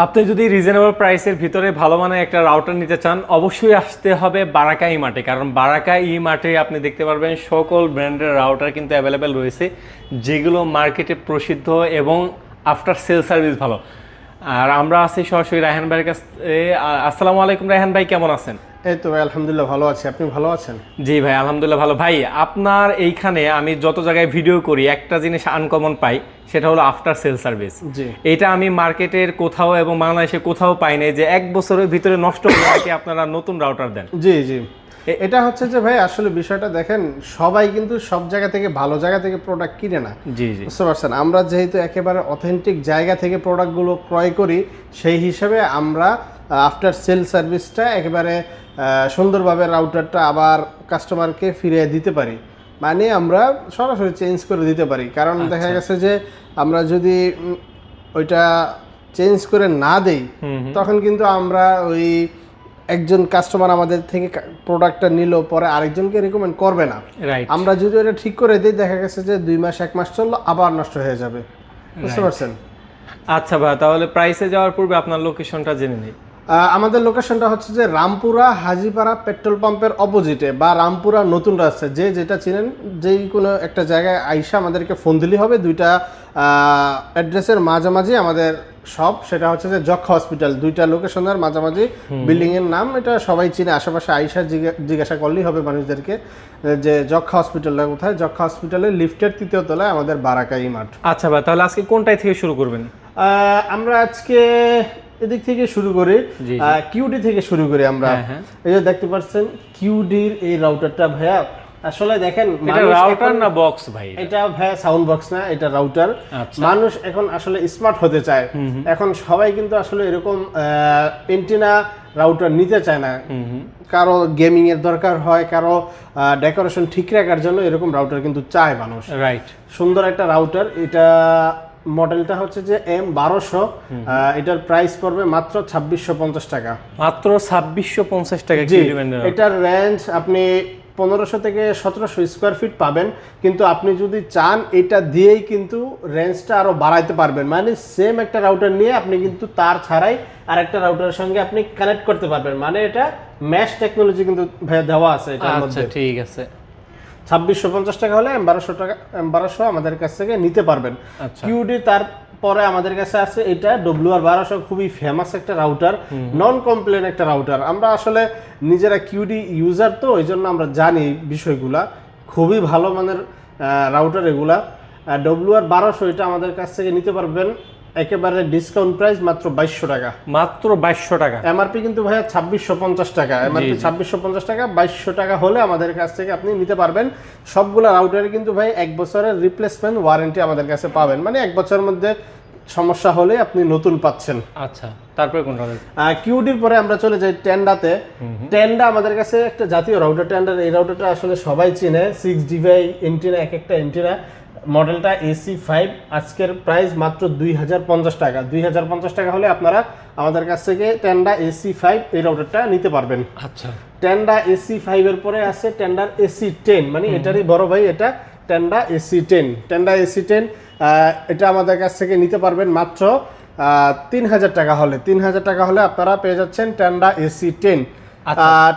আপনি যদি রিজনেবল প্রাইসের ভিতরে ভালো মানের একটা রাউটার নিতে চান অবশ্যই আসতে হবে বারাকা ই মার্টে, কারণ বারাকা ই মার্টে আপনি দেখতে পারবেন সকল ব্র্যান্ডের রাউটার কিন্তু অ্যাভেলেবেল রয়েছে, যেগুলো মার্কেটে প্রসিদ্ধ এবং আফটার সেল সার্ভিস ভালো। আর আমরা আছি সরাসরি রায়হান ভাইয়ের কাছে। আসসালামু আলাইকুম রায়হান ভাই, কেমন আছেন? এই তো ভাই আলহামদুলিল্লাহ ভালো আছি, আপনি ভালো আছেন? জি ভাই আলহামদুলিল্লাহ ভালো। ভাই আপনার এইখানে আমি যত জায়গায় ভিডিও করি একটা জিনিস আনকমন পাই, সেটা হলো আফটার সেল সার্ভিস। জি, এটা আমি মার্কেটের কোথাও এবং বাংলাদেশে কোথাও পাই নাই যে 1 বছরের ভিতরে নষ্ট হয়ে নাকি আপনারা নতুন রাউটার দেন। জি জি এটা হচ্ছে যে ভাই আসলে বিষয়টা দেখেন, সবাই কিন্তু সব জায়গা থেকে ভালো জায়গা থেকে প্রোডাক্ট কিনে না। জি জি বুঝতে পারছেন, আমরা যেহেতু একেবারে অথেন্টিক জায়গা থেকে প্রোডাক্টগুলো ক্রয় করি, সেই হিসাবে আমরা আফটার সেল সার্ভিসটা একেবারে সুন্দরভাবে রাউটারটা আবার কাস্টমারকে ফিরিয়ে দিতে পারি, মানে আমরা সরাসরি চেঞ্জ করে দিতে পারি। কারণ দেখা গেছে যে আমরা যদি ওইটা চেঞ্জ করে না দেই, তখন কিন্তু আমরা ওই একজন কাস্টমার আমাদের থেকে প্রোডাক্টটা নিল, পরে আরেকজনকে রিকমেন্ড করবে না। রাইট। আমরা যদি ওটা ঠিক করে দিই, দেখা গেছে যে 2 মাস 1 মাস চললো আবার নষ্ট হয়ে যাবে। বুঝতে পারছেন? আচ্ছা ভাই, তাহলে প্রাইসে যাওয়ার পূর্বে আপনার লোকেশনটা জেনে নিই। আমাদের লোকেশনটা হচ্ছে যে রামপুরা হাজিপাড়া পেট্রোল পাম্পের অপোজিটে, বা রামপুরা নতুন রাস্তা, যে যেটা চিনেন, যেই কোনো একটা জায়গায় আইসা আমাদেরকে ফোন দিলেই হবে। দুইটা অ্যাড্রেসের মাঝামাঝি আমাদের সব, সেটা হচ্ছে যে যক্ষা হসপিটাল। দুইটা লোকেশনের মাঝামাঝি বিল্ডিং এর নাম, এটা সবাই চিনে। আশেপাশে আইসা জিজ্ঞাসা করলেই হবে মানুষদেরকে যে যক্ষা হসপিটালটা কোথায়। যক্ষা হসপিটালের লিফটের 3য় তলায় আমাদের বারাকা ই মার্ট। আচ্ছা ভাই, তাহলে আজকে কোনটাই থেকে শুরু করবেন? আমরা আজকে এদিক থেকে শুরু করি, কিউডি থেকে শুরু করি আমরা। এই যে দেখতে পাচ্ছেন কিউডির এই রাউটারটা ভাইয়া, আসলে দেখেন এটা রাউটার না বক্স ভাই? এটা ভাইয়া সাউন্ড বক্স না, এটা রাউটার। মানুষ এখন আসলে স্মার্ট হতে চায়, এখন সবাই কিন্তু আসলে এরকম এন্টিনা রাউটার নিতে চায় না। কারো গেমিং এর দরকার হয়, কারো ডেকোরেশন ঠিক রাখার জন্য এরকম রাউটার কিন্তু চায় মানুষ। রাইট। সুন্দর একটা রাউটার। এটা মডেলটা হচ্ছে যে M1200, এটার প্রাইস পড়বে মাত্র 2650 টাকা। মাত্র 2650 টাকা। এটার রেঞ্জ আপনি 1500 থেকে 1700 স্কোয়ার ফিট পাবেন, কিন্তু আপনি যদি চান এটা দিয়েই কিন্তু রেঞ্জটা আরো বাড়াইতে পারবেন। মানে সেম একটা রাউটার নিয়ে আপনি কিন্তু তার ছাড়াই আরেকটা রাউটারের সঙ্গে আপনি কানেক্ট করতে পারবেন। মানে এটা ম্যাশ টেকনোলজি কিন্তু দেওয়া আছে এটার মধ্যে। আচ্ছা ঠিক আছে। 2650 টাকা হলে M1200 আমাদের কাছ থেকে নিতে পারবেন। কিউডি তারপরে আমাদের কাছে আছে এটা WR1200, খুবই ফেমাস একটা রাউটার, নন কমপ্লেন একটা রাউটার। আমরা আসলে নিজেরা কিউডি ইউজার, তো এই জন্য আমরা জানি বিষয়গুলা। খুবই ভালো মানের রাউটার এগুলা। WR1200 এটা আমাদের কাছ থেকে নিতে পারবেন একেবারে ডিসকাউন্ট প্রাইস মাত্র 2200 টাকা। মাত্র 2200 টাকা। এমআরপি কিন্তু ভাইয়া 2650 টাকা। এমআরপি 2650 টাকা, 2200 টাকা হলে আমাদের কাছ থেকে আপনি নিতে পারবেন। সবগুলো রাউটারে কিন্তু ভাই 1 বছরের রিপ্লেসমেন্ট ওয়ারেন্টি আমাদের কাছে পাবেন। মানে 1 বছরের মধ্যে সমস্যা হলে আপনি নতুন পাচ্ছেন। আচ্ছা, তারপরে কোনটা? কিউডির পরে আমরা চলে যাই টেন্ডাতে। টেন্ডা আমাদের কাছে একটা জাতীয় রাউটার। টেন্ডার এই রাউটারটা আসলে সবাই চিনে। 6 ডিভাই এন্টিনা, এক একটা এন্টিনা। মডেলটা AC5। আজকের প্রাইস মাত্র 2050 টাকা। 2050 টাকা হলে আপনারা আমাদের কাছ থেকে টেন্ডা AC5 এই রাউটারটা নিতে পারবেন। আচ্ছা, টেন্ডা AC5 এর পরে আছে টেন্ডার AC10, মানে এটারই বড় ভাই এটা টেন্ডা AC10। টেন্ডা AC10 এটা আমাদের কাছ থেকে নিতে পারবেন মাত্র 3000 টাকা হলে। 3000 টাকা হলে আপনারা পেয়ে যাচ্ছেন টেন্ডা AC10।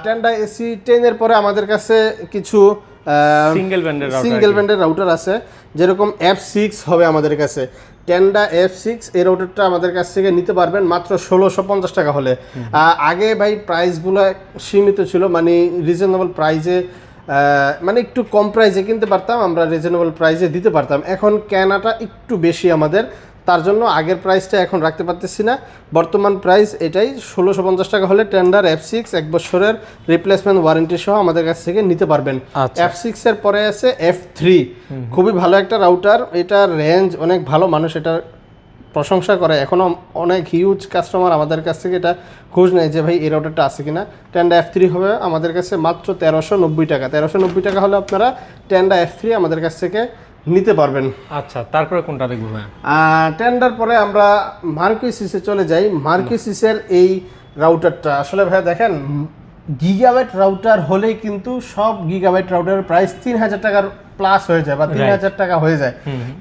টেন্ডা AC10 এর পরে আমাদের কাছে কিছু সিঙ্গেল ব্যান্ডের রাউটার আছে, যেরকম F6 হবে আমাদের কাছে। টেন্ডা F6 এই রাউটারটা আমাদের কাছ থেকে নিতে পারবেন মাত্র 1650 টাকা হলে। আগে ভাই প্রাইসগুলো সীমিত ছিল, মানে রিজনেবল প্রাইসে, মানে একটু কম প্রাইসে কিনতে পারতাম আমরা, রিজনেবল প্রাইসে দিতে পারতাম। এখন কেনাটা একটু বেশি আমাদের, তার জন্য আগের প্রাইসটা এখন রাখতে পারতেছি না। বর্তমান প্রাইস এটাই 1650 টাকা হলে টেন্ডার F6 1 বছরের রিপ্লেসমেন্ট ওয়ারেন্টি সহ আমাদের কাছ থেকে নিতে পারবেন। F6 এর পরে আছে F3, খুবই ভালো একটা রাউটার। এটার রেঞ্জ অনেক ভালো, মানুষ এটা প্রশংসা করে। এখনও অনেক হিউজ কাস্টমার আমাদের কাছ থেকে এটা খোঁজ নেয় যে ভাই এই রাউটারটা আছে কিনা। টেন্ডা F3 হবে আমাদের কাছে মাত্র 1390 টাকা। 1390 টাকা হলে আপনারা টেন্ডা F3 আমাদের কাছ থেকে নিতে পারবেন। আচ্ছা, তারপরে কোনটা দেখবো? টেন্ডার পরে আমরা মার্কিসিসে চলে যাই। মার্কিসিসের এই রাউটারটা আসলে ভাই দেখেন, গিগাবাইট রাউটার হলেই কিন্তু সব গিগাবাইট রাউটারের প্রাইস 3000 টাকার প্লাস হয়ে যায় বা 3000 টাকা হয়ে যায়,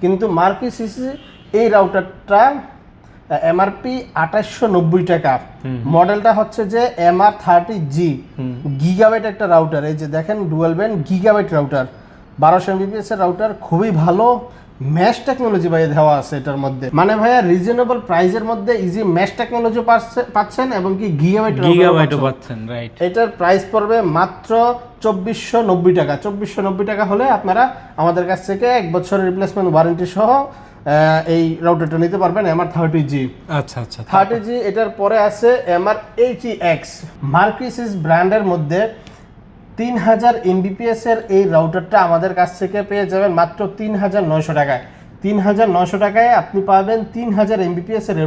কিন্তু মার্কিসিসি এই রাউটারটা এমআরপি 2890 টাকা। মডেলটা হচ্ছে যে MR30G, গিগাবাইট একটা রাউটার। এই যে দেখেন dual band gigabyte router, 1200 Mbps এর রাউটার, খুবই ভালো ম্যাশ টেকনোলজি ভাই দেওয়া আছে এটার মধ্যে। মানে ভাইয়া রিজনেবল প্রাইসের মধ্যে ইজি ম্যাশ টেকনোলজি পাচ্ছেন এবং কি গিগাবাইটও পাচ্ছেন, রাইট। এটার প্রাইস পড়বে মাত্র 2490 টাকা। 2490 টাকা হলে আপনারা আমাদের কাছ থেকে 1 বছরের রিপ্লেসমেন্ট ওয়ারেন্টি সহ এই রাউটারটা নিতে পারবেন MR30G। আচ্ছা আচ্ছা, 30G। এটার পরে আছে MR80X, মার্কিসিস ব্র্যান্ডের মধ্যে 3000 Mbps এর এই রাউটারটা আমাদের কাছ থেকে পেয়ে যাবেন মাত্র 3900 টাকায়। 3900 টাকায় আপনি পাবেন 3000 Mbps এর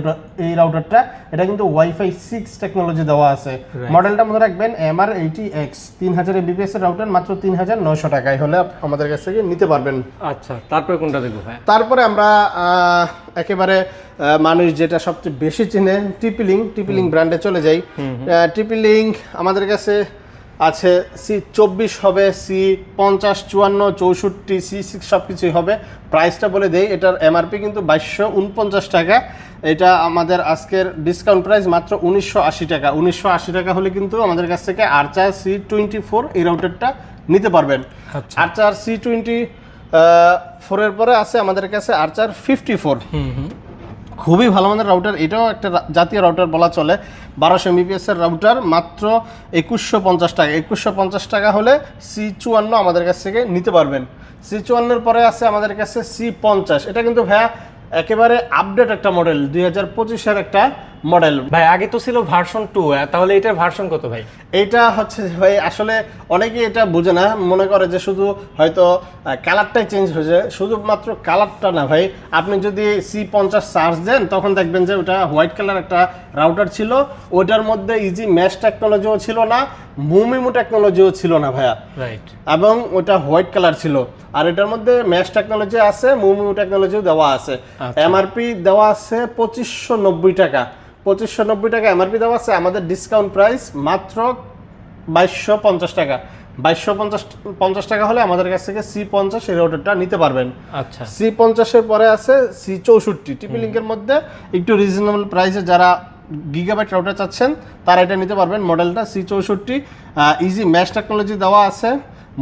এই রাউটারটা। এটা কিন্তু ওয়াইফাই 6 টেকনোলজি দেওয়া আছে। মডেলটা মনে রাখবেন MR80X, 3000 Mbps এর রাউটার মাত্র 3900 টাকায় হলে আমাদের কাছ থেকে নিতে পারবেন। আচ্ছা, তারপরে কোনটা দেখবো ভাই? তারপরে আমরা একেবারে মানুষ যেটা সবচেয়ে বেশি চেনে, টিপি লিঙ্ক ব্র্যান্ডে চলে যাই। টিপি লিঙ্ক আমাদের কাছে আছে C24 হবে, C50, 54, 64, C6 সব কিছুই হবে। প্রাইসটা বলে দেই, এটার এমআরপি কিন্তু 2249 টাকা। এটা আমাদের আজকের ডিসকাউন্ট প্রাইস মাত্র 1980 টাকা। 1980 টাকা হলে কিন্তু আমাদের কাছ থেকে আর্চার C24 এই রাউটারটা নিতে পারবেন। আর্চার C24 এর পরে আছে আমাদের কাছে আর্চার 54, খুবই ভালো মানের রাউটার। এটাও একটা জাতীয় রাউটার বলা চলে। 1200 Mbps এর রাউটার মাত্র 2150 টাকা। 2150 টাকা হলে C54 আমাদের কাছ থেকে নিতে পারবেন। C54 এর পরে আছে আমাদের কাছে C50। এটা কিন্তু ভাইয়া একেবারে আপডেট একটা মডেল, 2025 এর একটা মডেল। ভাই আগে তো ছিল ভার্সন 2, তাহলে এটার ভার্সন কত ভাই? এইটা হচ্ছে ভাই আসলে অনেকেই এটা বোঝে না, মনে করে যে শুধু হয়তো কালারটাই চেঞ্জ হয়েছে। শুধুমাত্র কালারটা না ভাই, আপনি যদি C50 সার্চ দেন তখন দেখবেন যে ওটা হোয়াইট কালার একটা রাউটার ছিল। ওটার মধ্যে ইজি ম্যাশ টেকনোলজিও ছিল না, মুমিমু টেকনোলজিও ছিল না ভাইয়া, রাইট। এবং ওটা হোয়াইট কালার ছিল। আর এটার মধ্যে ম্যাশ টেকনোলজি আছে, মুমিমু টেকনোলজিও দেওয়া আছে। এমআরপি দেওয়া আছে 2590 টাকা। 2590 টাকা এমআরপি দেওয়া আছে। আমাদের ডিসকাউন্ট প্রাইস মাত্র 2250 টাকা। 2250 টাকা হলে আমাদের কাছ থেকে C50 এই রাউটারটা নিতে পারবেন। আচ্ছা, C50 এর পরে আছে C64, টিপি লিঙ্কের মধ্যে একটু রিজনেবল প্রাইসে যারা গিগাবাইট রাউটার চাচ্ছেন তারা এটা নিতে পারবেন। মডেলটা C64, ইজি ম্যাশ টেকনোলজি দেওয়া আছে,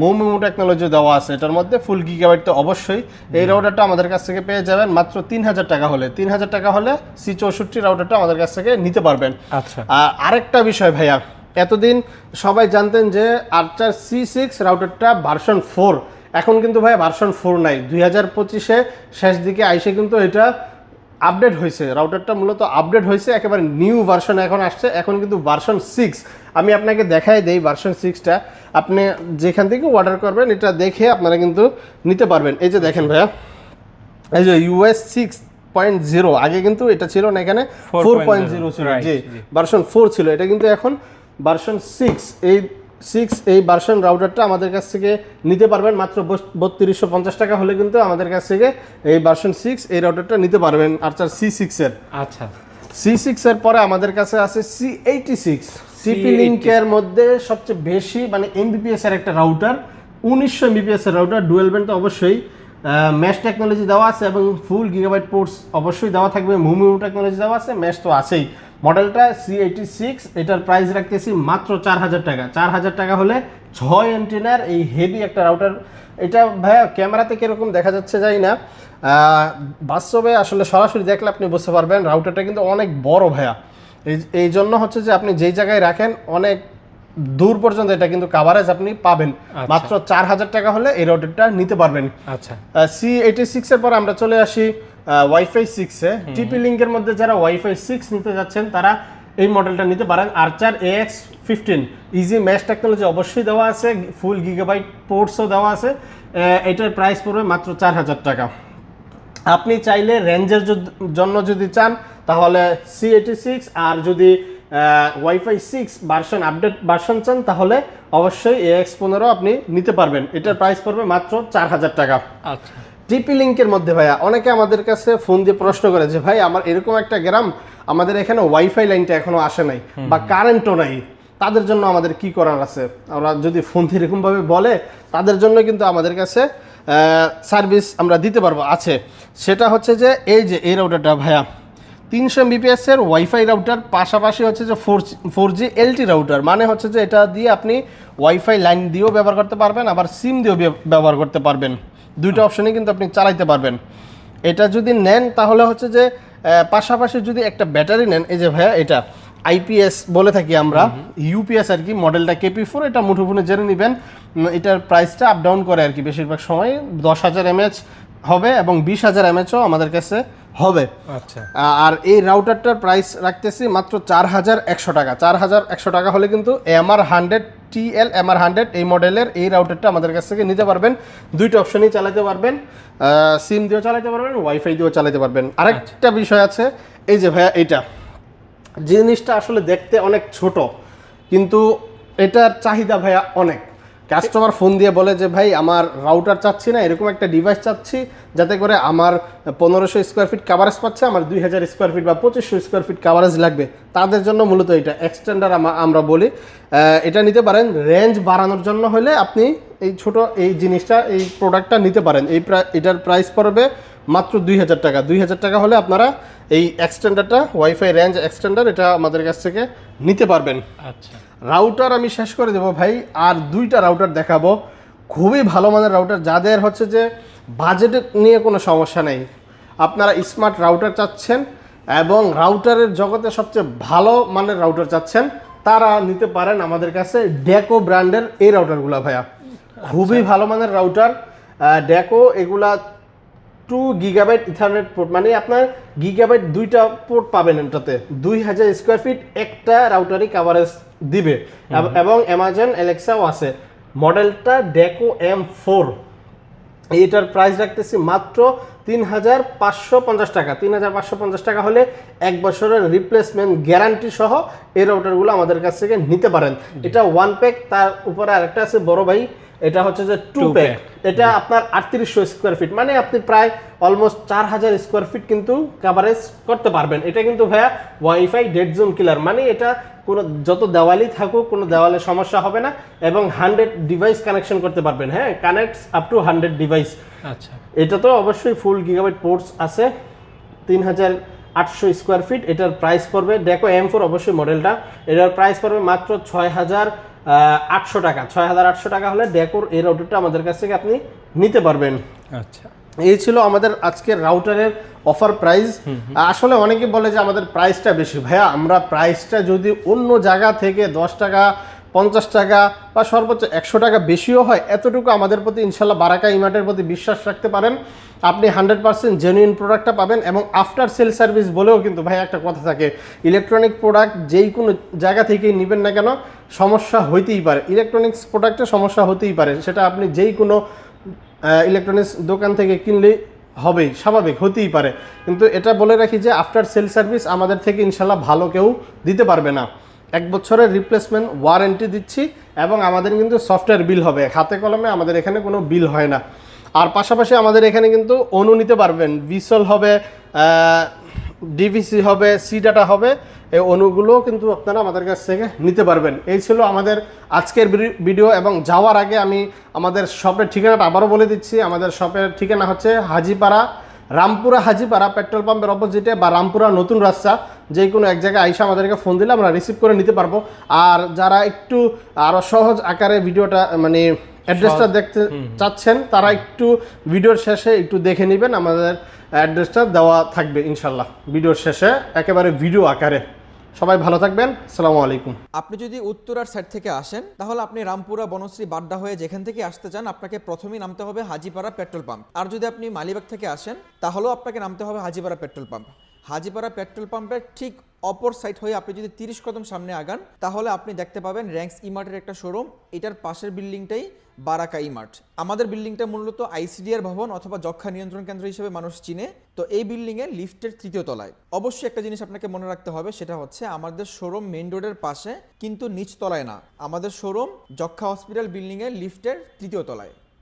মুমিমু টেকনোলজি দেওয়া আছে। এটার মধ্যে ফুল গিগাবাইট তো অবশ্যই। এই রাউটারটা আমাদের কাছ থেকে পেয়ে যাবেন মাত্র 3000 টাকা হলে। 3000 টাকা হলে C64 রাউটারটা আমাদের কাছ থেকে নিতে পারবেন। আচ্ছা, আরেকটা বিষয় ভাইয়া, এতদিন সবাই জানতেন যে আর্চার C6 রাউটারটা ভার্সন 4, এখন কিন্তু ভাই ভার্সন 4 নাই। 2025-এ শেষ দিকে আইসে কিন্তু এটা আপডেট হয়েছে। রাউটারটা মূলত আপডেট হয়েছে, একেবারে নিউ ভার্সন এখন আসছে। এখন কিন্তু ভার্সন 6, আমি আপনাকে দেখাই দেই ভার্সন 6টা। আপনি যেখান থেকে অর্ডার করবেন এটা দেখে আপনারা কিন্তু নিতে পারবেন। এই যে দেখেন ভাইয়া, এই যে US 6.0, আগে কিন্তু এটা ছিল না, এখানে 4.0 ছিল। জি, ভার্সন 4 ছিল, এটা কিন্তু এখন ভার্সন 6। এই ভার্সন রাউটারটা আমাদের কাছ থেকে নিতে পারবেন মাত্র 3250 টাকা হলে কিন্তু আমাদের কাছ থেকে এই ভার্সন 6 এই রাউটারটা নিতে পারবেন আর্চার C6 এর। আচ্ছা, C6 এর পরে আমাদের কাছে আছে C86, সিপি লিঙ্কের মধ্যে সবচেয়ে বেশি মানে Mbps এর একটা রাউটার, 1900 Mbps এর রাউটার। ডুয়াল ব্যান্ড তো অবশ্যই, ম্যাশ টেকনোলজি দেওয়া আছে এবং ফুল গিগাবাইট পোর্টস অবশ্যই দেওয়া থাকবে, মুমিমু টেকনোলজি দেওয়া আছে, ম্যাশ তো আছেই। মডেলটা C86, এটার প্রাইস রাখতেছি মাত্র 4000 টাকা। 4000 টাকা হলে 6 এন্টিনার এই হেভি একটা রাউটার। এটা ভাইয়া ক্যামেরাতে কিরকম দেখা যাচ্ছে জানি না, বাস্তবে আসলে সরাসরি দেখলে আপনি বুঝতে পারবেন রাউটারটা কিন্তু অনেক বড় ভাইয়া। এই জন্য হচ্ছে যে আপনি যেই জায়গায় রাখেন অনেক দূর পর্যন্ত এটা কিন্তু কাভারেজ আপনি পাবেন। মাত্র 4000 টাকা হলে এই রাউটারটা নিতে পারবেন। আচ্ছা, C86 এর পর আমরা চলে আসি ওয়াইফাই 6-এ। টিপি লিঙ্কের মধ্যে যারা ওয়াইফাই 6 নিতে যাচ্ছেন তারা এই মডেলটা নিতে পারেন। আর্চার AX15, ইজি ম্যাশ টেকনোলজি অবশ্যই দেওয়া আছে, ফুল গিগাবাইট পোর্টসও দেওয়া আছে। এটার প্রাইস পড়বে মাত্র 4000 টাকা। আপনি চাইলে রেঞ্জের জন্য যদি চান তাহলে C86, আর যদি ওয়াইফাই 6 ভার্সন আপডেট ভার্সন চান তাহলে অবশ্যই AX15 আপনি নিতে পারবেন। এটার প্রাইস পড়বে মাত্র 4000 টাকা। আচ্ছা, টিপি লিঙ্কের মধ্যে ভাইয়া অনেকে আমাদের কাছে ফোন দিয়ে প্রশ্ন করে যে ভাই আমার এরকম একটা গ্রাম, আমাদের এখানে ওয়াইফাই লাইনটা এখনো আসে নাই বা কারেন্টও নাই, তাদের জন্য আমাদের কি করার আছে? আমরা যদি ফোন দিয়ে এরকমভাবে বলে তাদের জন্য কিন্তু আমাদের কাছে সার্ভিস আমরা দিতে পারবো, আছে। সেটা হচ্ছে যে এই রাউটারটা ভাইয়া 300 mbps এর ওয়াইফাই রাউটার, পাশাপাশি হচ্ছে যে 4G LT রাউটার, মানে হচ্ছে যে এটা দিয়ে আপনি ওয়াইফাই লাইন দিয়েও ব্যবহার করতে পারবেন, আবার সিম দিয়েও ব্যবহার করতে পারবেন। দুইটা অপশনই কিন্তু আপনি চালাইতে পারবেন। এটা যদি নেন তাহলে হচ্ছে যে পাশাপাশি যদি একটা ব্যাটারি নেন, এই যে ভাইয়া এটা আইপিএস বলে থাকি আমরা, ইউপিএস আর কি, মডেলটা KP4, এটা মুঠোফোনে জেনে নেবেন। এটার প্রাইসটা আপ ডাউন করে আর কি, বেশিরভাগ সময় 10,000 mAh হবে এবং 20,000 mAhও আমাদের কাছে হবে। আচ্ছা, আর এই রাউটারটার প্রাইস রাখতেছি মাত্র 4,100 টাকা। 4,100 টাকা হলে কিন্তু MR100 TL MR100 এই মডেলের এই রাউটারটা আমাদের কাছ থেকে নিতে পারবেন। দুইটা অপশনই চালাতে পারবেন, সিম দিয়েও চালাতে পারবেন, ওয়াইফাই দিয়েও চালাতে পারবেন। আরেকটা বিষয় আছে, এই যে ভাইয়া এইটা জিনিসটা আসলে দেখতে অনেক ছোট, কিন্তু এটার চাহিদা ভাইয়া অনেক। কাস্টমার ফোন দিয়ে বলে যে ভাই আমার রাউটার চাচ্ছি না, এরকম একটা ডিভাইস চাচ্ছি যাতে করে আমার 1500 স্কোয়ার ফিট কাভারেজ পাচ্ছে, আমার 2000 স্কোয়ার ফিট বা 2500 স্কোয়ার ফিট কাভারেজ লাগবে, তাদের জন্য মূলত এটা এক্সটেন্ডার আমরা বলি। এটা নিতে পারেন। রেঞ্জ বাড়ানোর জন্য হলে আপনি এই ছোট এই জিনিসটা, এই প্রোডাক্টটা নিতে পারেন। এটার প্রাইস পড়বে মাত্র 2,000 টাকা। 2,000 টাকা হলে আপনারা এই এক্সটেন্ডারটা, ওয়াইফাই রেঞ্জ এক্সটেন্ডার, এটা আমাদের কাছ থেকে নিতে পারবেন। আচ্ছা, রাউটার আমি শেষ করে দেবো ভাই, আর দুইটা রাউটার দেখাবো, খুবই ভালো মানের রাউটার। যাদের হচ্ছে যে বাজেট নিয়ে কোনো সমস্যা নেই, আপনারা স্মার্ট রাউটার চাচ্ছেন এবং রাউটারের জগতে সবচেয়ে ভালো মানের রাউটার চাচ্ছেন, তারা নিতে পারেন আমাদের কাছে ডেকো ব্র্যান্ডের এই রাউটারগুলো ভাইয়া। খুবই ভালো মানের রাউটার ডেকো। এগুলা 2 GB ইথারনেট পোর্ট, মানে আপনার গিগাবাইট দুইটা পোর্ট পাবেন এটাতে। 2000 স্কোয়ার ফিট একটা রাউটারই কাভারেজ দিবে এবং অ্যামাজন অ্যালেক্সাও আছে। মডেলটা ডেকো M4, এইটার প্রাইস রাখতেছি মাত্র 3,550 টাকা। 3,550 টাকা হলে 1 বছরের রিপ্লেসমেন্ট গ্যারান্টি সহ এই রাউটারগুলো আমাদের কাছ থেকে নিতে পারেন। এটা 1 প্যাক, তার উপরে আরেকটা আছে বড় ভাই, এটা হচ্ছে যে 2 প্যাক। এটা আপনার 3800 স্কোয়ার ফিট, মানে আপনি প্রায় অলমোস্ট 4,000 স্কোয়ার ফিট কিন্তু কাভারেজ করতে পারবেন। এটা কিন্তু ভাইয়া ওয়াইফাই ডেড জোন কিলার, মানে এটা কোনো যত দেওয়ালই থাকুক কোনো দেওয়ালে সমস্যা হবে না এবং 100 ডিভাইস কানেকশন করতে পারবেন। হ্যাঁ, কানেক্টস আপ টু 100 ডিভাইস। আচ্ছা, এটা তো অবশ্যই ফুল গিগাবাইট পোর্টস আছে। 3,800 স্কোয়ার ফিট, এটার প্রাইস পড়বে ডেকো M4 অবশ্যই মডেলটা, এটার প্রাইস পড়বে মাত্র 6,800 টাকা। 6,800 টাকা হলে ডেকোর এই রাউটারটা আমাদের কাছ থেকে আপনি নিতে পারবেন। আচ্ছা, এই ছিল আমাদের আজকের রাউটারের অফার প্রাইস। আসলে অনেকে বলে যে আমাদের প্রাইসটা বেশি। ভাইয়া, আমরা প্রাইসটা যদি অন্য জায়গা থেকে 10 টাকা 50 টাকা বা সর্বোচ্চ 100 টাকা বেশিও হয়, এতটুকু আমাদের প্রতি ইনশাল্লাহ বারাকা ইমার্টের প্রতি বিশ্বাস রাখতে পারেন। আপনি 100% জেনুইন প্রোডাক্টটা পাবেন এবং আফটার সেল সার্ভিস বলেও কিন্তু ভাই একটা কথা থাকে, ইলেকট্রনিক প্রোডাক্ট যেই কোনো জায়গা থেকেই নেবেন না কেন সমস্যা হইতেই পারে, ইলেকট্রনিক্স প্রোডাক্টে সমস্যা হতেই পারে, সেটা আপনি যেই কোনো ইলেকট্রনিক্স দোকান থেকে কিনলেই হবেই, স্বাভাবিক হতেই পারে। কিন্তু এটা বলে রাখি যে আফটার সেল সার্ভিস আমাদের থেকে ইনশাল্লাহ ভালো কেউ দিতে পারবে না। 1 বছরের রিপ্লেসমেন্ট ওয়ারেন্টি দিচ্ছি এবং আমাদের কিন্তু সফটওয়্যার বিল হবে, হাতে কলমে আমাদের এখানে কোনো বিল হয় না। আর পাশাপাশি আমাদের এখানে কিন্তু অনু নিতে পারবেন, ভিসল হবে, ডিভিসি হবে, সি ডাটা হবে, এই অনুগুলো কিন্তু আপনারা আমাদের কাছ থেকে নিতে পারবেন। এই ছিল আমাদের আজকের ভিডিও। এবং যাওয়ার আগে আমি আমাদের শপের ঠিকানাটা আবারও বলে দিচ্ছি। আমাদের শপের ঠিকানা হচ্ছে হাজিপাড়া, রামপুরা হাজিপাড়া পেট্রোল পাম্পের অপোজিটে, বা রামপুরা নতুন রাস্তা, যে কোনো এক জায়গায় আইসা আমাদেরকে ফোন দিলে আমরা রিসিভ করে নিতে পারবো। আর যারা একটু আরও সহজ আকারে ভিডিওটা মানে অ্যাড্রেসটা দেখতে চাচ্ছেন, তারা একটু ভিডিওর শেষে একটু দেখে নেবেন, আমাদের অ্যাড্রেসটা দেওয়া থাকবে ইনশাল্লাহ ভিডিওর শেষে একেবারে ভিডিও আকারে। সবাই ভালো থাকবেন, আসসালামু আলাইকুম। আপনি যদি উত্তরার সাইড থেকে আসেন তাহলে আপনি রামপুরা বনশ্রী বাড্ডা হয়ে যেখান থেকে আসতে চান আপনাকে প্রথমেই নামতে হবে হাজিপাড়া পেট্রোল পাম্প। আর যদি আপনি মালিবাগ থেকে আসেন তাহলেও আপনাকে নামতে হবে Hajipara petrol pump. Hajipara petrol পাম্পের ঠিক অপর সাইড হয়ে আপনি যদি 30 কদম সামনে আগান তাহলে আপনি দেখতে পাবেন র্যাঙ্কস ইমার্টের একটা শোরুম। এটার পাশের বিল্ডিংটাই বারাকা ইমার্ট। আমাদের বিল্ডিংটা মূলত আইসিডিআর ভবন অথবা যক্ষ্মা নিয়ন্ত্রণ কেন্দ্র হিসেবে মানুষ চিনে। তো এই বিল্ডিংয়ে লিফটের 3য় তলায়। অবশ্যই একটা জিনিস আপনাকে মনে রাখতে হবে, সেটা হচ্ছে আমাদের শোরুম মেইন রোডের পাশে, কিন্তু নিচ তলায় না। আমাদের শোরুম যক্ষ্মা হসপিটাল বিল্ডিংয়ের লিফটের 3য় তলায়।